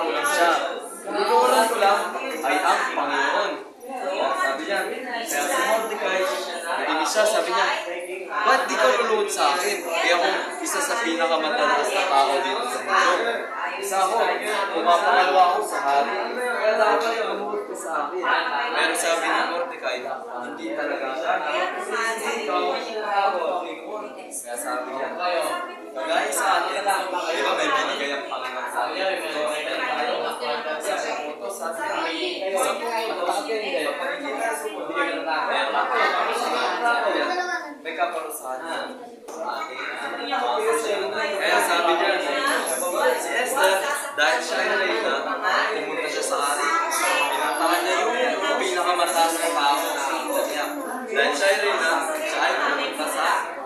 tao lang siya. Tinutulan ko lang ay ang Panginoon. Kaya sabi niya, kaya si Mordecai, nainis siya, sabi niya, ba't di ka luluhod sa akin? Kaya ako isa sa pinakamatalas na tao dito sa mundo. Isa ako, pumapangalawa ako sa hari. Kaya dapat lumuhod ka sa akin. Pero sabi ni Mordecai, hindi talaga siya. Ikaw, kaya sabi niya, kagaya sa atin, di ba may binigay ang Panginoon sa atin? May kaparusahan sa atin. Kaya sabi niya, si Esther, dahil siya ay reyna, pumunta siya sa hari. Pinuntahan niya yung pinakamataas na tao. Dahil siya ay reyna,